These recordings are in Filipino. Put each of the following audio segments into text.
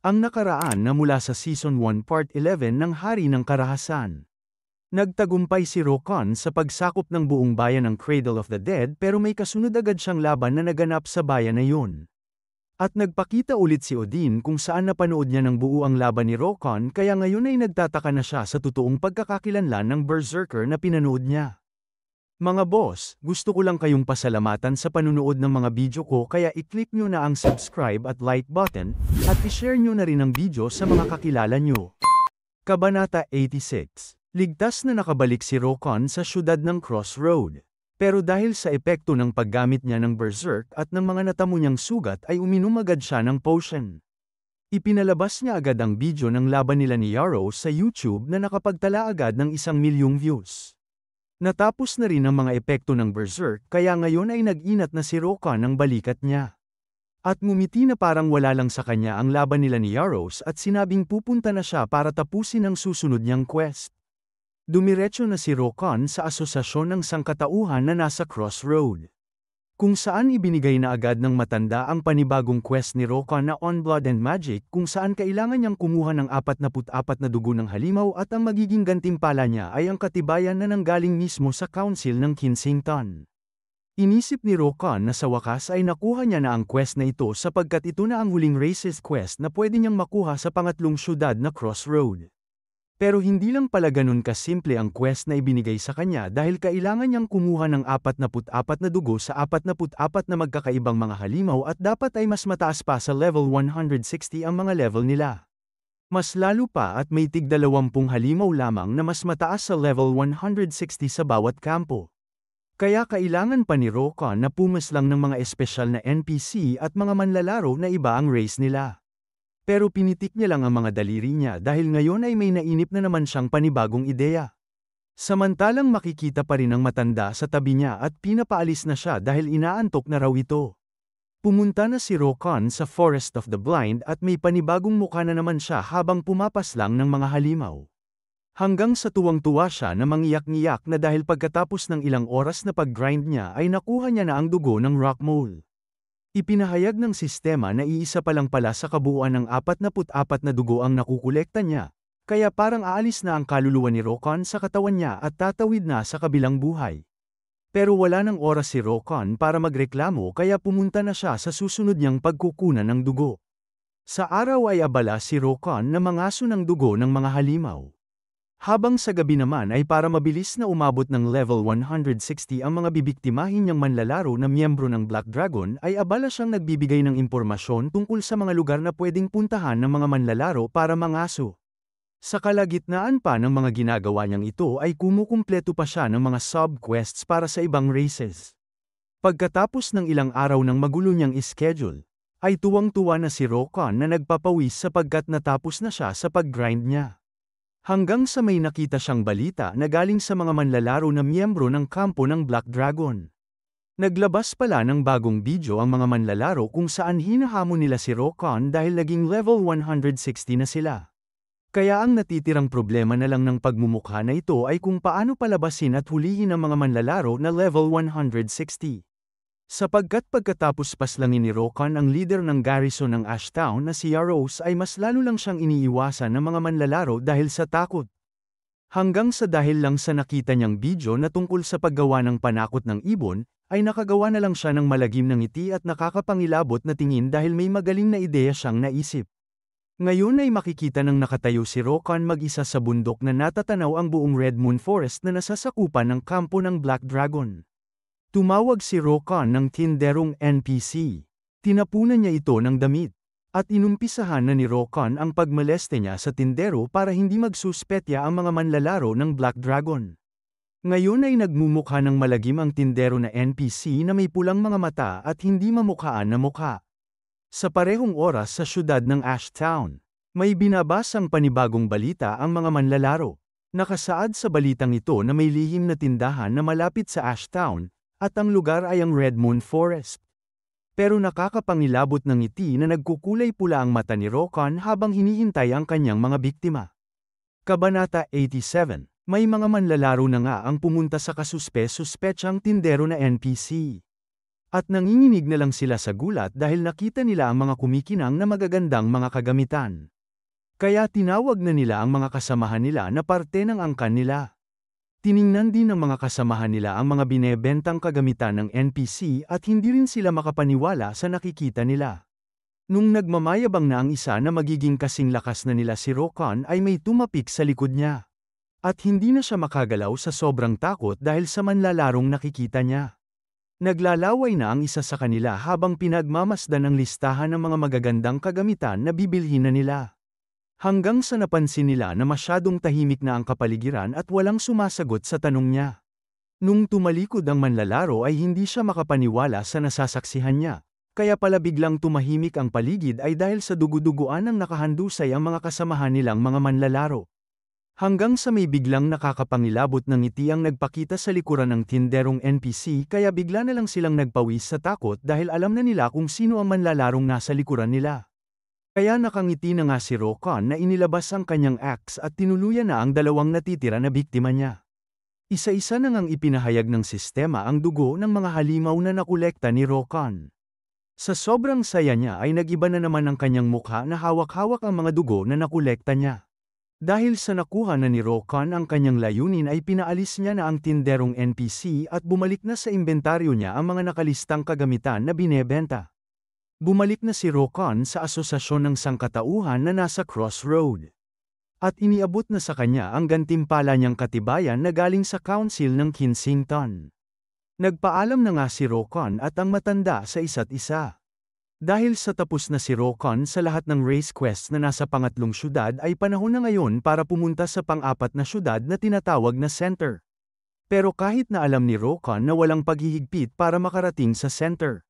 Ang nakaraan na mula sa Season 1 Part 11 ng Hari ng Karahasan. Nagtagumpay si Rokon sa pagsakop ng buong bayan ng Cradle of the Dead pero may kasunod agad siyang laban na naganap sa bayan na yun. At nagpakita ulit si Odin kung saan napanood niya ng buo ang laban ni Rokon kaya ngayon ay nagtataka na siya sa totoong pagkakakilanlan ng Berserker na pinanood niya. Mga boss, gusto ko lang kayong pasalamatan sa panunood ng mga video ko kaya i-click nyo na ang subscribe at like button, at i-share nyo na rin ang video sa mga kakilala nyo. Kabanata 86. Ligtas na nakabalik si Rokon sa syudad ng Crossroad. Pero dahil sa epekto ng paggamit niya ng Berserk at ng mga natamo niyang sugat ay uminom agad siya ng potion. Ipinalabas niya agad ang video ng laban nila ni Yarrow sa YouTube na nakapagtala agad ng 1,000,000 views. Natapos na rin ang mga epekto ng Berserk kaya ngayon ay nag-inat na si Rokon ng balikat niya. At ngumiti na parang wala lang sa kanya ang laban nila ni Yarrow at sinabing pupunta na siya para tapusin ang susunod niyang quest. Dumiretso na si Rokon sa asosasyon ng sangkatauhan na nasa Crossroad. Kung saan ibinigay na agad ng matanda ang panibagong quest ni Rokon na On Blood and Magic kung saan kailangan niyang kumuha ng 44 na dugo ng halimaw at ang magiging gantimpala niya ay ang katibayan na nanggaling mismo sa Council ng Kensington. Inisip ni Rokon na sa wakas ay nakuha niya na ang quest na ito sapagkat ito na ang huling racist quest na pwede niyang makuha sa pangatlong syudad na Crossroad. Pero hindi lang pala ganun kasimple ang quest na ibinigay sa kanya dahil kailangan niyang kumuha ng 44 na dugo sa 44 na magkakaibang mga halimaw at dapat ay mas mataas pa sa level 160 ang mga level nila. Mas lalo pa at may tig 20 halimaw lamang na mas mataas sa level 160 sa bawat kampo. Kaya kailangan pa ni Rokon na pumaslang ng mga espesyal na NPC at mga manlalaro na iba ang race nila. Pero pinitik niya lang ang mga daliri niya dahil ngayon ay may nainip na naman siyang panibagong ideya. Samantalang makikita pa rin ang matanda sa tabi niya at pinapaalis na siya dahil inaantok na raw ito. Pumunta na si Rokon sa Forest of the Blind at may panibagong mukha na naman siya habang pumapaslang ng mga halimaw. Hanggang sa tuwang-tuwa siya na mangiyak-ngiyak na dahil pagkatapos ng ilang oras na pag-grind niya ay nakuha niya na ang dugo ng rock mole. Ipinahayag ng sistema na iisa pa lang pala sa kabuuan ng 44 na dugo ang nakukolekta niya, kaya parang aalis na ang kaluluwa ni Rokon sa katawan niya at tatawid na sa kabilang buhay. Pero wala nang oras si Rokon para magreklamo kaya pumunta na siya sa susunod niyang pagkukunan ng dugo. Sa araw ay abala si Rokon na mangaso ng dugo ng mga halimaw. Habang sa gabi naman ay para mabilis na umabot ng level 160 ang mga bibiktimahin niyang manlalaro na miyembro ng Black Dragon ay abala siyang nagbibigay ng impormasyon tungkol sa mga lugar na pwedeng puntahan ng mga manlalaro para mangaso. Sa kalagitnaan pa ng mga ginagawa niyang ito ay kumukumpleto pa siya ng mga sub-quests para sa ibang races. Pagkatapos ng ilang araw ng magulo niyang schedule, ay tuwang-tuwa na si Rokon na nagpapawis sapagkat natapos na siya sa pag-grind niya. Hanggang sa may nakita siyang balita na galing sa mga manlalaro na miyembro ng kampo ng Black Dragon. Naglabas pala ng bagong video ang mga manlalaro kung saan hinahamon nila si Rokon dahil naging level 160 na sila. Kaya ang natitirang problema na lang ng pagmumukha na ito ay kung paano palabasin at hulihin ang mga manlalaro na level 160. Sapagkat pagkatapos paslangin ni Rokon ang leader ng garrison ng Ashtown na si Yarrow ay mas lalo lang siyang iniiwasan ng mga manlalaro dahil sa takot. Hanggang sa dahil lang sa nakita niyang video na tungkol sa paggawa ng panakot ng ibon, ay nakagawa na lang siya ng malagim na ngiti at nakakapangilabot na tingin dahil may magaling na ideya siyang naisip. Ngayon ay makikita ng nakatayo si Rokon mag-isa sa bundok na natatanaw ang buong Red Moon Forest na nasasakupan ng kampo ng Black Dragon. Tumawag si Rokon ng tinderong NPC. Tinapunan niya ito ng damit. At inumpisahan na ni Rokon ang pagmoleste niya sa tindero para hindi magsuspetya ang mga manlalaro ng Black Dragon. Ngayon ay nagmumukha ng malagim ang tindero na NPC na may pulang mga mata at hindi mamukhaan na mukha. Sa parehong oras sa syudad ng Ashtown, may binabasang panibagong balita ang mga manlalaro. Nakasaad sa balitang ito na may lihim na tindahan na malapit sa Ashtown, at ang lugar ay ang Red Moon Forest. Pero nakakapangilabot ng ngiti na nagkukulay pula ang mata ni Rokon habang hinihintay ang kanyang mga biktima. Kabanata 87. May mga manlalaro na nga ang pumunta sa kasuspe-suspetsang tindero na NPC. At nanginginig na lang sila sa gulat dahil nakita nila ang mga kumikinang na magagandang mga kagamitan. Kaya tinawag na nila ang mga kasamahan nila na parte ng angkan nila. Tiningnan din ng mga kasamahan nila ang mga binebentang kagamitan ng NPC at hindi rin sila makapaniwala sa nakikita nila. Nung nagmamayabang na ang isa na magiging kasing lakas na nila si Rokon ay may tumapik sa likod niya. At hindi na siya makagalaw sa sobrang takot dahil sa manlalarong nakikita niya. Naglalaway na ang isa sa kanila habang pinagmamasdan ang listahan ng mga magagandang kagamitan na bibilhin na nila. Hanggang sa napansin nila na masyadong tahimik na ang kapaligiran at walang sumasagot sa tanong niya. Nung tumalikod ang manlalaro ay hindi siya makapaniwala sa nasasaksihan niya. Kaya pala biglang tumahimik ang paligid ay dahil sa dugu-duguan ng nakahandusay ang mga kasamahan nilang mga manlalaro. Hanggang sa may biglang nakakapangilabot ng ngiti ang nagpakita sa likuran ng tinderong NPC kaya bigla na lang silang nagpawis sa takot dahil alam na nila kung sino ang manlalarong nasa likuran nila. Kaya nakangiti na nga si Rokon na inilabas ang kanyang axe at tinuluyan na ang dalawang natitira na biktima niya. Isa-isa na ngang ipinahayag ng sistema ang dugo ng mga halimaw na nakolekta ni Rokon. Sa sobrang saya niya ay nagiba na naman ang kanyang mukha na hawak-hawak ang mga dugo na nakolekta niya. Dahil sa nakuha na ni Rokon ang kanyang layunin ay pinaalis niya na ang tinderong NPC at bumalik na sa inventaryo niya ang mga nakalistang kagamitan na binebenta. Bumalik na si Rokon sa asosasyon ng sangkatauhan na nasa Crossroad. At iniabot na sa kanya ang gantimpala niyang katibayan na galing sa Council ng Kensington. Nagpaalam na nga si Rokon at ang matanda sa isa't isa. Dahil sa tapos na si Rokon sa lahat ng race quests na nasa pangatlong syudad ay panahon na ngayon para pumunta sa pang-apat na syudad na tinatawag na center. Pero kahit na alam ni Rokon na walang paghihigpit para makarating sa center,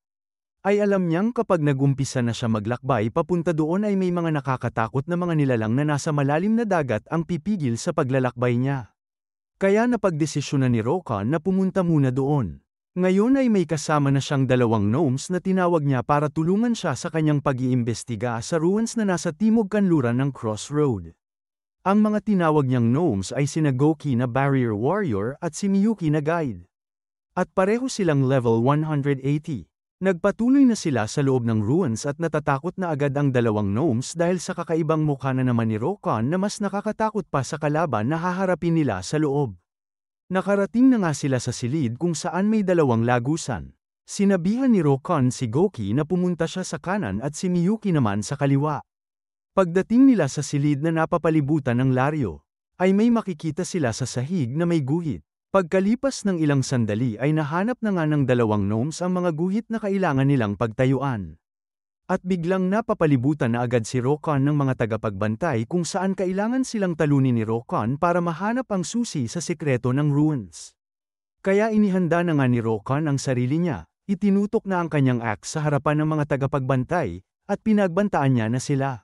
ay alam niyang kapag nagumpisa na siya maglakbay papunta doon ay may mga nakakatakot na mga nilalang na nasa malalim na dagat ang pipigil sa paglalakbay niya. Kaya napagdesisyonan ni Rokon na pumunta muna doon. Ngayon ay may kasama na siyang dalawang gnomes na tinawag niya para tulungan siya sa kanyang pag-iimbestiga sa ruins na nasa timog kanluran ng Crossroad. Ang mga tinawag niyang gnomes ay sina Goki na Barrier Warrior at si Miyuki na Guide. At pareho silang level 180. Nagpatuloy na sila sa loob ng ruins at natatakot na agad ang dalawang gnomes dahil sa kakaibang mukha na naman ni Rokon na mas nakakatakot pa sa kalaban na haharapin nila sa loob. Nakarating na nga sila sa silid kung saan may dalawang lagusan. Sinabihan ni Rokon si Goki na pumunta siya sa kanan at si Miyuki naman sa kaliwa. Pagdating nila sa silid na napapalibutan ng laryo, ay may makikita sila sa sahig na may guhit. Pagkalipas ng ilang sandali ay nahanap na nga ng dalawang gnomes ang mga guhit na kailangan nilang pagtayuan. At biglang napapalibutan na agad si Rokon ng mga tagapagbantay kung saan kailangan silang talunin ni Rokon para mahanap ang susi sa sikreto ng ruins. Kaya inihanda na nga ni Rokon ang sarili niya, itinutok na ang kanyang axe sa harapan ng mga tagapagbantay, at pinagbantaan niya na sila.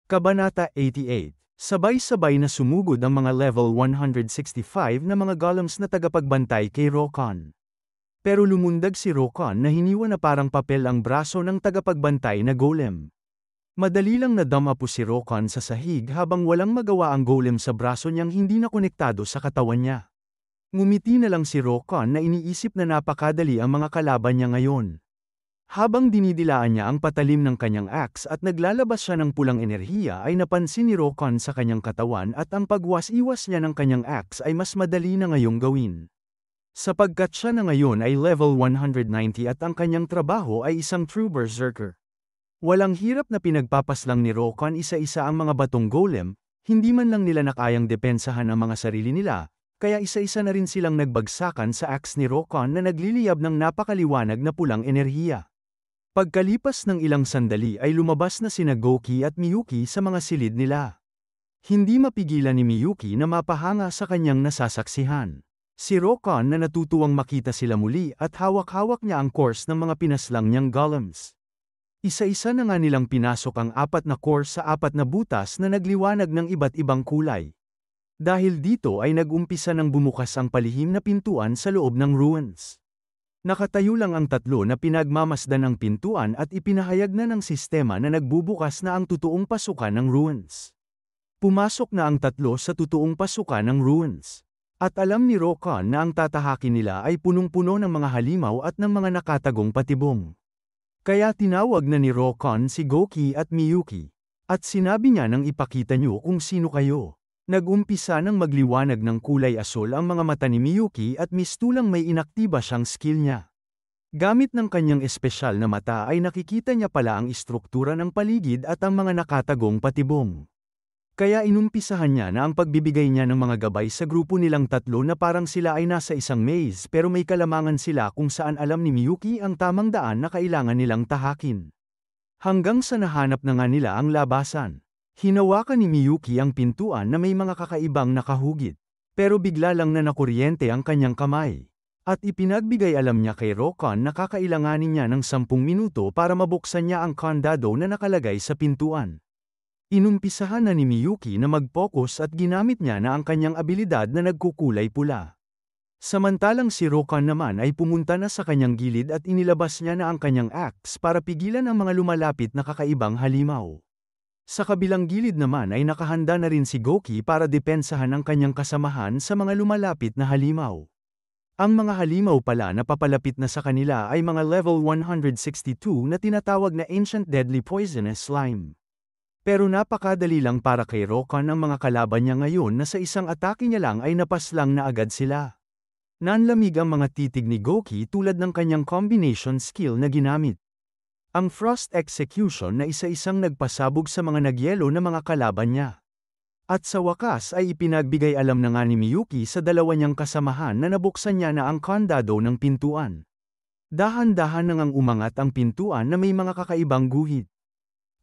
Kabanata 88. Sabay-sabay na sumugod ang mga level 165 na mga golems na tagapagbantay kay Rokon. Pero lumundag si Rokon na hiniwa na parang papel ang braso ng tagapagbantay na golem. Madali lang nadama po si Rokon sa sahig habang walang magawa ang golem sa braso niyang hindi na konektado sa katawan niya. Ngumiti na lang si Rokon na iniisip na napakadali ang mga kalaban niya ngayon. Habang dinidilaan niya ang patalim ng kanyang axe at naglalabas siya ng pulang enerhiya ay napansin ni Rokon sa kanyang katawan at ang pagwas-iwas niya ng kanyang axe ay mas madali na ngayong gawin. Sapagkat siya na ngayon ay level 190 at ang kanyang trabaho ay isang true berserker. Walang hirap na pinagpapaslang ni Rokon isa-isa ang mga batong golem, hindi man lang nila nakayang depensahan ang mga sarili nila, kaya isa-isa na rin silang nagbagsakan sa axe ni Rokon na nagliliyab ng napakaliwanag na pulang enerhiya. Pagkalipas ng ilang sandali ay lumabas na sina Goki at Miyuki sa mga silid nila. Hindi mapigilan ni Miyuki na mapahanga sa kanyang nasasaksihan. Si Rokon na natutuwang makita sila muli at hawak-hawak niya ang course ng mga pinaslang niyang golems. Isa-isa na nga nilang pinasok ang 4 na course sa 4 na butas na nagliwanag ng iba't ibang kulay. Dahil dito ay nag-umpisa ng bumukas ang palihim na pintuan sa loob ng ruins. Nakatayo lang ang 3 na pinagmamasdan ang pintuan at ipinahayag na ng sistema na nagbubukas na ang totoong pasukan ng ruins. Pumasok na ang 3 sa totoong pasukan ng ruins. At alam ni Rokon na ang tatahakin nila ay punong-puno ng mga halimaw at ng mga nakatagong patibong. Kaya tinawag na ni Rokon si Goki at Miyuki. At sinabi niya nang ipakita niyo kung sino kayo. Nag-umpisa ng magliwanag ng kulay asul ang mga mata ni Miyuki at mistulang may inaktiba siyang skill niya. Gamit ng kanyang espesyal na mata ay nakikita niya pala ang istruktura ng paligid at ang mga nakatagong patibong. Kaya inumpisahan niya na ang pagbibigay niya ng mga gabay sa grupo nilang tatlo na parang sila ay nasa isang maze pero may kalamangan sila kung saan alam ni Miyuki ang tamang daan na kailangan nilang tahakin. Hanggang sa nahanap na nga nila ang labasan. Hinawakan ni Miyuki ang pintuan na may mga kakaibang nakahugit. Pero bigla lang na nakuryente ang kanyang kamay. At ipinagbigay alam niya kay Rokon na kakailanganin niya ng 10 minuto para mabuksan niya ang kandado na nakalagay sa pintuan. Inumpisahan na ni Miyuki na mag-focus at ginamit niya na ang kanyang abilidad na nagkukulay pula. Samantalang si Rokon naman ay pumunta na sa kanyang gilid at inilabas niya na ang kanyang axe para pigilan ang mga lumalapit na kakaibang halimaw. Sa kabilang gilid naman ay nakahanda na rin si Goki para depensahan ang kanyang kasamahan sa mga lumalapit na halimaw. Ang mga halimaw pala na papalapit na sa kanila ay mga level 162 na tinatawag na Ancient Deadly Poisonous Slime. Pero napakadali lang para kay Rokon ang mga kalaban niya ngayon na sa isang atake niya lang ay napaslang na agad sila. Nanlamig ang mga titig ni Goki tulad ng kanyang combination skill na ginamit. Ang Frost Execution na isa-isang nagpasabog sa mga nagyelo na mga kalaban niya. At sa wakas ay ipinagbigay alam na nga ni Miyuki sa dalawa niyang kasamahan na nabuksan niya na ang kandado ng pintuan. Dahan-dahan nang umangat ang pintuan na may mga kakaibang guhit.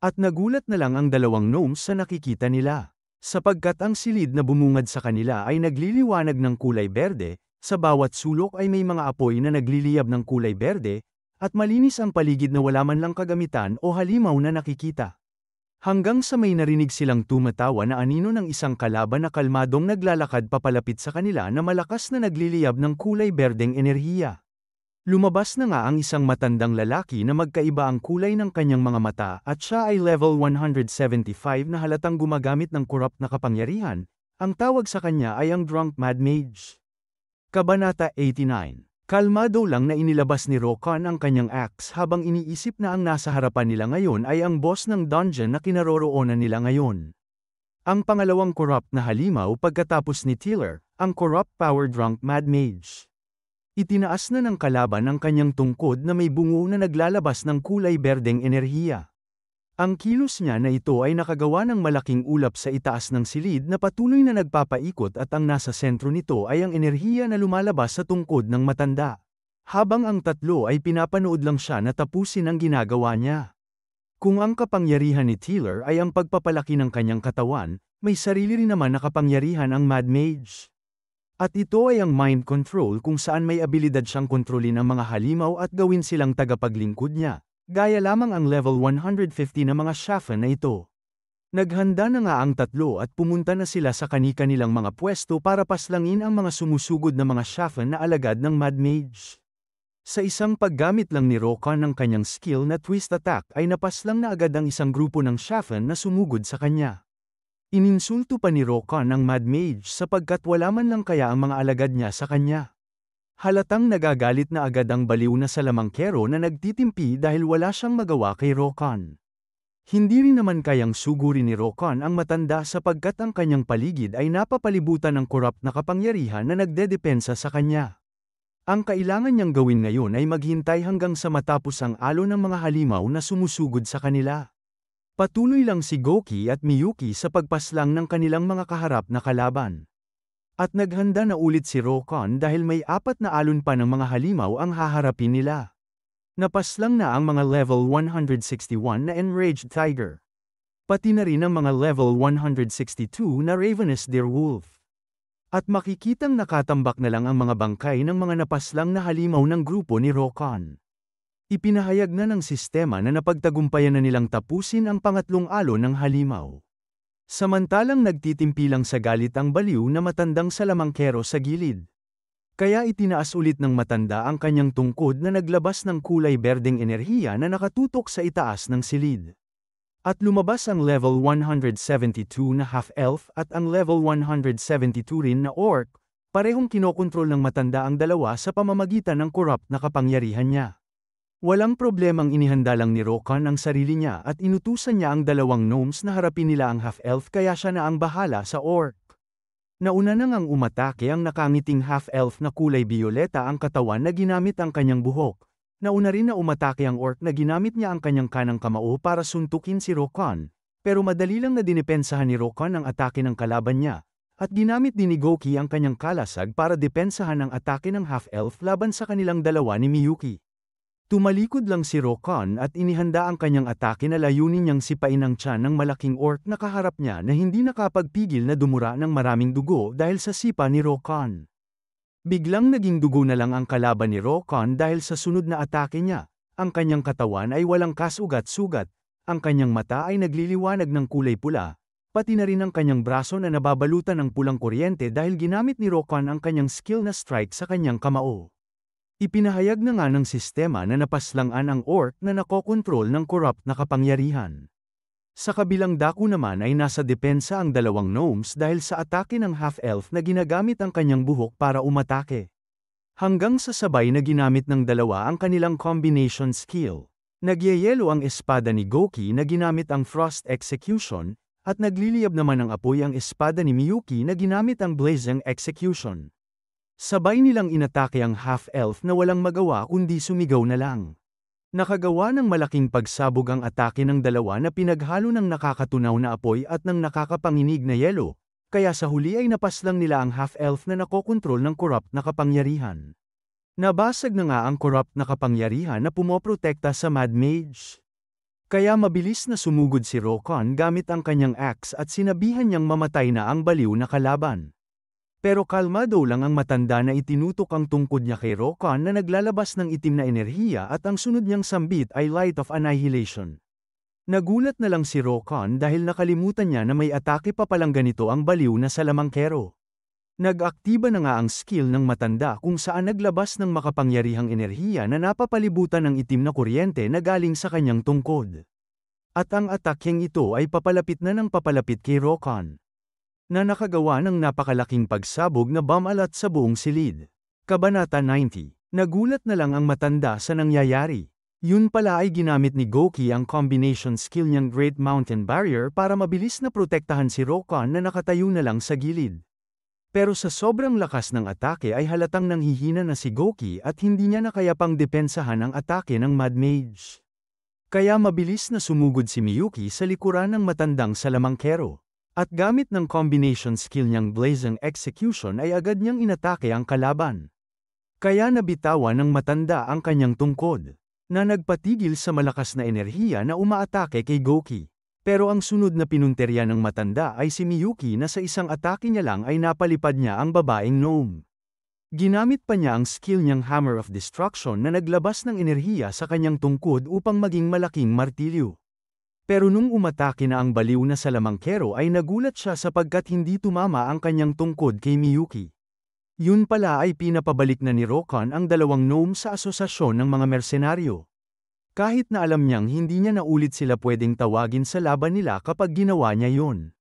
At nagulat na lang ang dalawang gnomes sa nakikita nila, sapagkat ang silid na bumungad sa kanila ay nagliliwanag ng kulay berde, sa bawat sulok ay may mga apoy na nagliliyab ng kulay berde, at malinis ang paligid na wala man lang kagamitan o halimaw na nakikita. Hanggang sa may narinig silang tumatawa na anino ng isang kalaban na kalmadong naglalakad papalapit sa kanila na malakas na nagliliyab ng kulay berdeng enerhiya. Lumabas na nga ang isang matandang lalaki na magkaiba ang kulay ng kanyang mga mata at siya ay level 175 na halatang gumagamit ng corrupt na kapangyarihan. Ang tawag sa kanya ay ang Drunk Mad Mage. Kabanata 89. Kalmado lang na inilabas ni Rokon ang kanyang axe habang iniisip na ang nasa harapan nila ngayon ay ang boss ng dungeon na kinaroroonan nila ngayon. Ang pangalawang corrupt na halimaw pagkatapos ni Tiller, ang corrupt power Drunk Mad Mage. Itinaas na ng kalaban ang kanyang tungkod na may bungo na naglalabas ng kulay berdeng enerhiya. Ang kilos niya na ito ay nakagawa ng malaking ulap sa itaas ng silid na patuloy na nagpapaikot at ang nasa sentro nito ay ang enerhiya na lumalabas sa tungkod ng matanda. Habang ang tatlo ay pinapanood lang siya na tapusin ang ginagawa niya. Kung ang kapangyarihan ni Tiller ay ang pagpapalaki ng kanyang katawan, may sarili rin naman na kapangyarihan ang Mad Mage. At ito ay ang mind control kung saan may abilidad siyang kontrolin ang mga halimaw at gawin silang tagapaglingkod niya, gaya lamang ang level 150 na mga Shafen na ito. Naghanda na nga ang tatlo at pumunta na sila sa kani-kanilang mga pwesto para paslangin ang mga sumusugod na mga Shafen na alagad ng Mad Mage. Sa isang paggamit lang ni Rokon ng kanyang skill na twist attack ay napaslang na agad ang isang grupo ng Shafen na sumugod sa kanya. Ininsulto pa ni Rokon ang Mad Mage sapagkat wala man lang kaya ang mga alagad niya sa kanya. Halatang nagagalit na agad ang baliw na salamangkero na nagtitimpi dahil wala siyang magawa kay Rokon. Hindi rin naman kayang sugurin ni Rokon ang matanda sapagkat ang kanyang paligid ay napapalibutan ng korap na kapangyarihan na nagdedepensa sa kanya. Ang kailangan niyang gawin ngayon ay maghintay hanggang sa matapos ang alon ng mga halimaw na sumusugod sa kanila. Patuloy lang si Goki at Miyuki sa pagpaslang ng kanilang mga kaharap na kalaban. At naghanda na ulit si Rokon dahil may 4 na alon pa ng mga halimaw ang haharapin nila. Napaslang na ang mga level 161 na Enraged Tiger. Pati na rin ang mga level 162 na Ravenous Direwolf. At makikitang nakatambak na lang ang mga bangkay ng mga napaslang na halimaw ng grupo ni Rokon. Ipinahayag na ng sistema na napagtagumpayan na nilang tapusin ang pangatlong alon ng halimaw. Samantalang nagtitimpi lang sa galit ang baliw na matandang salamangkero sa gilid. Kaya itinaas ulit ng matanda ang kanyang tungkod na naglabas ng kulay berdeng enerhiya na nakatutok sa itaas ng silid. At lumabas ang level 172 na half-elf at ang level 172 rin na orc, Parehong kinokontrol ng matanda ang dalawa sa pamamagitan ng corrupt na kapangyarihan niya. Walang problemang inihanda lang ni Rokan ang sarili niya at inutusan niya ang dalawang gnomes na harapin nila ang half-elf kaya siya na ang bahala sa orc. Nauna na ngang umatake ang nakangiting half-elf na kulay bioleta ang katawan na ginamit ang kanyang buhok. Nauna rin na umatake ang orc na ginamit niya ang kanyang kanang kamao para suntukin si Rokan, pero madali lang na dinipensahan ni Rokan ang atake ng kalaban niya. At ginamit din ni Goki ang kanyang kalasag para depensahan ang atake ng half-elf laban sa kanilang dalawa ni Miyuki. Tumalikod lang si Rokan at inihanda ang kanyang atake na layunin niyang sipain ang tiyan ng malaking orc na kaharap niya na hindi nakapagpigil na dumura ng maraming dugo dahil sa sipa ni Rokan. Biglang naging dugo na lang ang kalaban ni Rokan dahil sa sunod na atake niya. Ang kanyang katawan ay walang kasugat-sugat, ang kanyang mata ay nagliliwanag ng kulay pula, pati na rin ang kanyang braso na nababalutan ng pulang kuryente dahil ginamit ni Rokan ang kanyang skill na strike sa kanyang kamao. Ipinahayag na nga ng sistema na napaslangan ang orc na nakokontrol ng corrupt na kapangyarihan. Sa kabilang dako naman ay nasa depensa ang dalawang gnomes dahil sa atake ng half-elf na ginagamit ang kanyang buhok para umatake. Hanggang sa sabay na ginamit ng dalawa ang kanilang combination skill. Nagyayelo ang espada ni Goki na ginamit ang Frost Execution, at nagliliyab naman ng apoy ang espada ni Miyuki na ginamit ang Blazing Execution. Sabay nilang inatake ang half-elf na walang magawa kundi sumigaw na lang. Nakagawa ng malaking pagsabog ang atake ng dalawa na pinaghalo ng nakakatunaw na apoy at ng nakakapanginig na yelo, kaya sa huli ay napaslang nila ang half-elf na nakokontrol ng corrupt na kapangyarihan. Nabasag na nga ang corrupt na kapangyarihan na pumoprotekta sa Mad Mage. Kaya mabilis na sumugod si Rokan gamit ang kanyang axe at sinabihan niyang mamatay na ang baliw na kalaban. Pero kalmado lang ang matanda na itinutok ang tungkod niya kay Rokan na naglalabas ng itim na enerhiya at ang sunod niyang sambit ay Light of Annihilation. Nagulat na lang si Rokan dahil nakalimutan niya na may atake pa palang ganito ang baliw na salamangkero. Nag-aktiba na nga ang skill ng matanda kung saan naglabas ng makapangyarihang enerhiya na napapalibutan ng itim na kuryente na galing sa kanyang tungkod. At ang atakeng ito ay papalapit na ng papalapit kay Rokan, na nakagawa ng napakalaking pagsabog na bumalat sa buong silid. Kabanata 90. Nagulat na lang ang matanda sa nangyayari. Yun pala ay ginamit ni Goki ang combination skill niyang Great Mountain Barrier para mabilis na protektahan si Rokan na nakatayo na lang sa gilid. Pero sa sobrang lakas ng atake ay halatang nanghihina na si Goki at hindi niya na kaya pang depensahan ang atake ng Mad Mage. Kaya mabilis na sumugod si Miyuki sa likuran ng matandang salamangkero. At gamit ng combination skill niyang Blazing Execution ay agad niyang inatake ang kalaban. Kaya nabitawan ng matanda ang kanyang tungkod, na nagpatigil sa malakas na enerhiya na umaatake kay Goki. Pero ang sunod na pinunterya ng matanda ay si Miyuki na sa isang atake niya lang ay napalipad niya ang babaeng gnome. Ginamit pa niya ang skill niyang Hammer of Destruction na naglabas ng enerhiya sa kanyang tungkod upang maging malaking martilyo. Pero nung umatake na ang baliw na salamangkero ay nagulat siya sapagkat hindi tumama ang kanyang tungkod kay Miyuki. Yun pala ay pinapabalik na ni Rokan ang dalawang gnome sa asosasyon ng mga mersenaryo. Kahit na alam niyang hindi niya na ulit sila pwedeng tawagin sa laban nila kapag ginawa niya yun.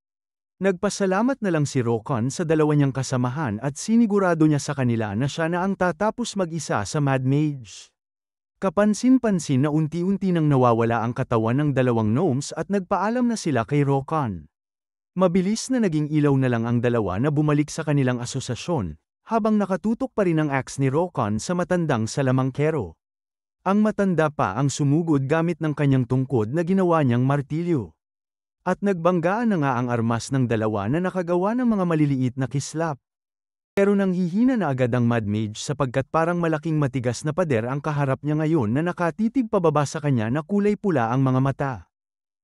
Nagpasalamat na lang si Rokan sa dalawa niyang kasamahan at sinigurado niya sa kanila na siya na ang tatapos mag-isa sa Mad Mage. Kapansin-pansin na unti-unti nang nawawala ang katawan ng dalawang gnomes at nagpaalam na sila kay Rokan. Mabilis na naging ilaw na lang ang dalawa na bumalik sa kanilang asosasyon, habang nakatutok pa rin ang axe ni Rokan sa matandang salamangkero. Ang matanda pa ang sumugod gamit ng kanyang tungkod na ginawa niyang martilyo. At nagbanggaan na nga ang armas ng dalawa na nakagawa ng mga maliliit na kislap. Pero nanghihina na agad ang Mad Mage sapagkat parang malaking matigas na pader ang kaharap niya ngayon na nakatitig pababa sa kanya na kulay pula ang mga mata.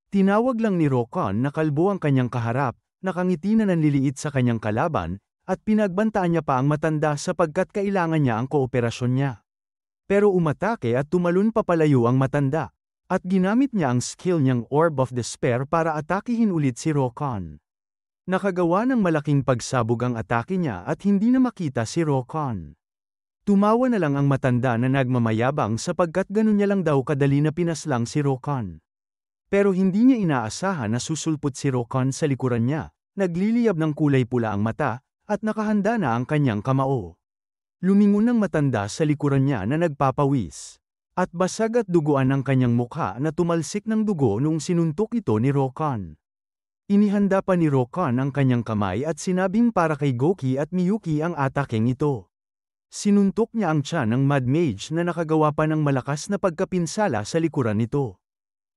Tinawag lang ni Rokan na kalbo ang kanyang kaharap, nakangiti na nanliliit sa kanyang kalaban, at pinagbantaan niya pa ang matanda sapagkat kailangan niya ang kooperasyon niya. Pero umatake at tumalon papalayo ang matanda, at ginamit niya ang skill niyang Orb of Despair para atakihin ulit si Rokan. Nakagawa ng malaking pagsabog ang atake niya at hindi na makita si Rokan. Tumawa na lang ang matanda na nagmamayabang sapagkat ganun niya lang daw kadali na pinaslang si Rokan. Pero hindi niya inaasahan na susulpot si Rokan sa likuran niya, nagliliyab ng kulay pula ang mata, at nakahanda na ang kanyang kamao. Lumingon ng matanda sa likuran niya na nagpapawis. At basag at duguan ang kanyang mukha na tumalsik ng dugo noong sinuntok ito ni Rokon. Inihanda pa ni Rokon ang kanyang kamay at sinabing para kay Goki at Miyuki ang atakeng ito. Sinuntok niya ang tiyan ng Mad Mage na nakagawa pa ng malakas na pagkapinsala sa likuran nito.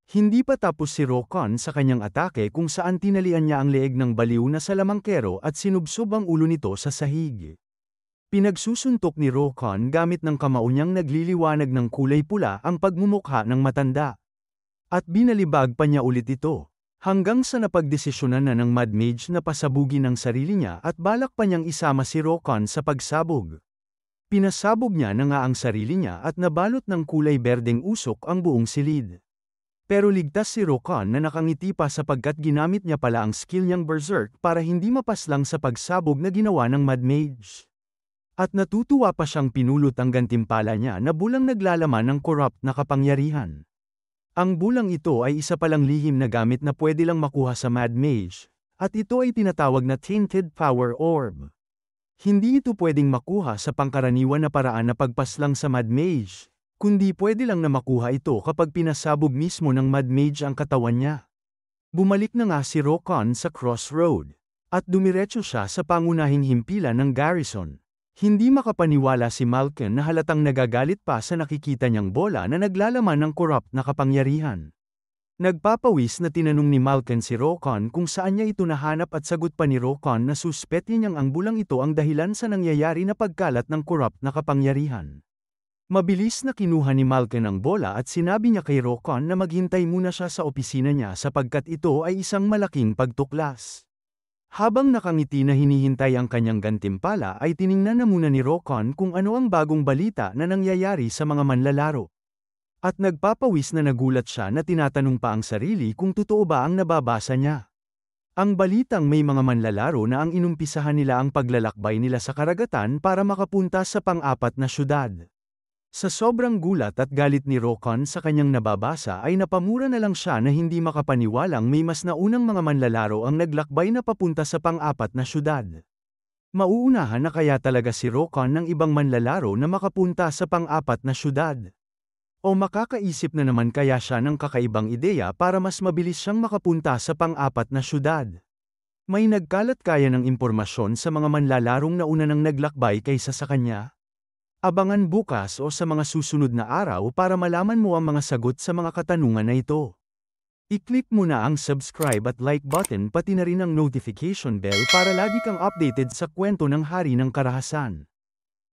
Hindi pa tapos si Rokon sa kanyang atake kung saan tinalian niya ang leeg ng baliw na salamangkero at sinubsob ang ulo nito sa sahig. Pinagsusuntok ni Rokon gamit ng kamao niyang nagliliwanag ng kulay pula ang pagmumukha ng matanda. At binalibag pa niya ulit ito, hanggang sa napagdesisyonan na ng Mad Mage na pasabugin ang sarili niya at balak pa niyang isama si Rokon sa pagsabog. Pinasabog niya na nga ang sarili niya at nabalot ng kulay berdeng usok ang buong silid. Pero ligtas si Rokon na nakangiti pa sapagkat ginamit niya pala ang skill niyang Berserk para hindi mapaslang sa pagsabog na ginawa ng Mad Mage. At natutuwa pa siyang pinulot ang gantimpala niya na bulang naglalaman ng corrupt na kapangyarihan. Ang bulang ito ay isa palang lihim na gamit na pwede lang makuha sa Mad Mage, at ito ay tinatawag na Tainted Power Orb. Hindi ito pwedeng makuha sa pangkaraniwan na paraan na pagpaslang sa Mad Mage, kundi pwede lang na makuha ito kapag pinasabog mismo ng Mad Mage ang katawan niya. Bumalik na nga si Rokon sa crossroad, at dumiretso siya sa pangunahing himpilan ng garrison. Hindi makapaniwala si Malkin na halatang nagagalit pa sa nakikita niyang bola na naglalaman ng corrupt na kapangyarihan. Nagpapawis na tinanong ni Malkin si Rokon kung saan niya ito nahanap at sagot pa ni Rokon na suspetya niyang ang bulang ito ang dahilan sa nangyayari na pagkalat ng corrupt na kapangyarihan. Mabilis na kinuha ni Malkin ang bola at sinabi niya kay Rokon na maghintay muna siya sa opisina niya sapagkat ito ay isang malaking pagtuklas. Habang nakangiti na hinihintay ang kanyang gantimpala ay tiningnan na muna ni Rokon kung ano ang bagong balita na nangyayari sa mga manlalaro. At nagpapawis na nagulat siya na tinatanong pa ang sarili kung totoo ba ang nababasa niya. Ang balitang may mga manlalaro na ang inumpisahan nila ang paglalakbay nila sa karagatan para makapunta sa pang-apat na syudad. Sa sobrang gulat at galit ni Rokon sa kanyang nababasa ay napamura na lang siya na hindi makapaniwalang may mas naunang mga manlalaro ang naglakbay na papunta sa pang-apat na syudad. Mauunahan na kaya talaga si Rokon ng ibang manlalaro na makapunta sa pang-apat na syudad? O makakaisip na naman kaya siya ng kakaibang ideya para mas mabilis siyang makapunta sa pang-apat na syudad? May nagkalat kaya ng impormasyon sa mga manlalarong nauna nang naglakbay kaysa sa kanya? Abangan bukas o sa mga susunod na araw para malaman mo ang mga sagot sa mga katanungan na ito. I-click mo na ang subscribe at like button pati na rin ang notification bell para lagi kang updated sa kwento ng Hari ng Karahasan.